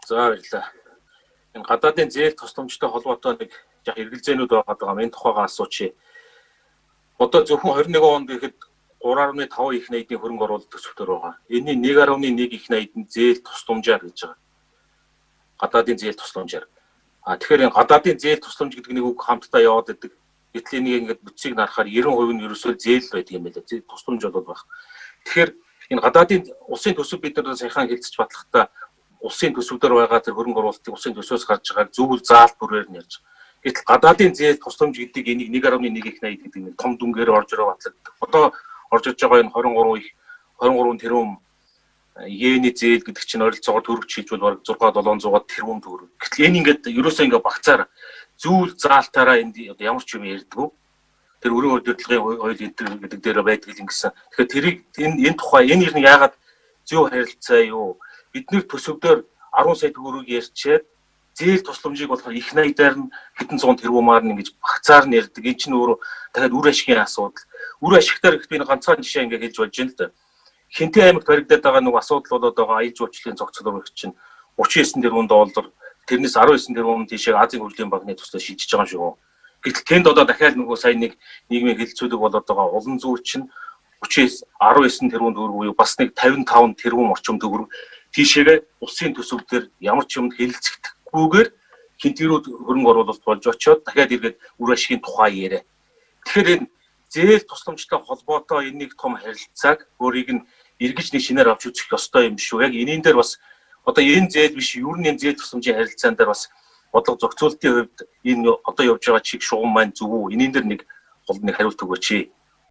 За баярлалаа. Энэ гадаадын зээл тусламжтай холбоотой нэг яг эргэлзээнүүд байгаа. Энэ тухайгаа асуучих. Одоо зөвхөн 21 онд гэхэд 3.5 их найдын хөрөнгө оруулалт төсөвтөр байгаа. Энэний 1.1 их найдын зээл тусламжаар гэж байгаа. Гадаадын зээл тусламжаар. Тэгэхээр энэ гадаадын зээл тусламж гэдэг нэг үг хамтдаа яваад байдаг. Гэтэл энийг ингээд бүтцийг нарахаар 90% нь ерөөсөө зээл байдаг юм байна. Зээл тусламж болоод байх. Тэгэхээр энэ гадаадын улсын төсөв бид нар саяхан хэлцэж батлахдаа улсын төсөвдөр байгаа тэр хөрөнгө оруулалтыг улсын төсвөөс гарч байгааг зөвхөн заалт бүрээр нь ярьж байгаа. Гэтэл гадаадын зээл тусламж гэдэг энийг 1.1 их найд гэдэг нэг том дүнгээр орж ирээ батлагддаг. Одоо орж иж байгаа энэ 23 тэрбум йений зээл гэдэг чинь ойролцоогоор төгрөг шилжүүл бараг 6-700 тэрбум төгрөг. Гэтэл энэ ингээд ерөөсөө ингээд багцаар зүйл заалтаараа энд ямар ч юм ярьдгүй. Тэр өрийн удирдлагын ойл энтер гэдэг дээр байдаг юм гэсэн. Тэгэхээр тэрийг энэ тухай энэ юм яагаад зөв харилцаа юу? Бид нэр төсөвдөр 10 сая төгрөгийг ярьчаад зээл тусламжийг болохоор их найдаар нь хэдэн зуун тэрбумаар нь ингэж багцаар нь ярьдаг. Энэ чинь өөрөө дахиад үр ашигын асуудал. Үр ашигтаар их би ганцхан жишээ ингэ хэлж болж байна л да. Хинтээ аймагт баригдаад байгаа нэг асуудал болоод байгаа аяз жуулчлалын зохицол өргөч чинь 39 тэрбум доллар тэрнээс 19 тэрбум тийшээ Азийн хөгжлийн банкны төслөөр шилжиж байгаа юм шиг үү. Гэтэл тэнд одоо дахиад нөгөө сайн нэг нийгмийн хилцүүлэг болоод байгаа улан зүй чинь 19 тэрбум төгрөг буюу бас нэг 55 тэрбум орчим төгрөг тийшээгээ улсын төсөвдөр ямар ч юмд хэлэлцэхдэггүйгээр хинтгэрүүд хөрөнгө оруулалт болж очиод дахиад эргээд үр ашигын тухай яриа. Тэгэхээр энэ зээл тусламжтай холбоотой энэ нэг том харилцааг өөрийг нь эргэж нэг шинээр авч үзэх ёстой юм шүү. Яг энийн дээр бас одоо энэ зээл биш ер нь зээл тусламжийн харилцаан дээр бас бодлого зохицуулалтын хувьд энэ одоо явж байгаа чиг шугам маань зөв үү? Энийн дээр нэг хариулт өгөөч.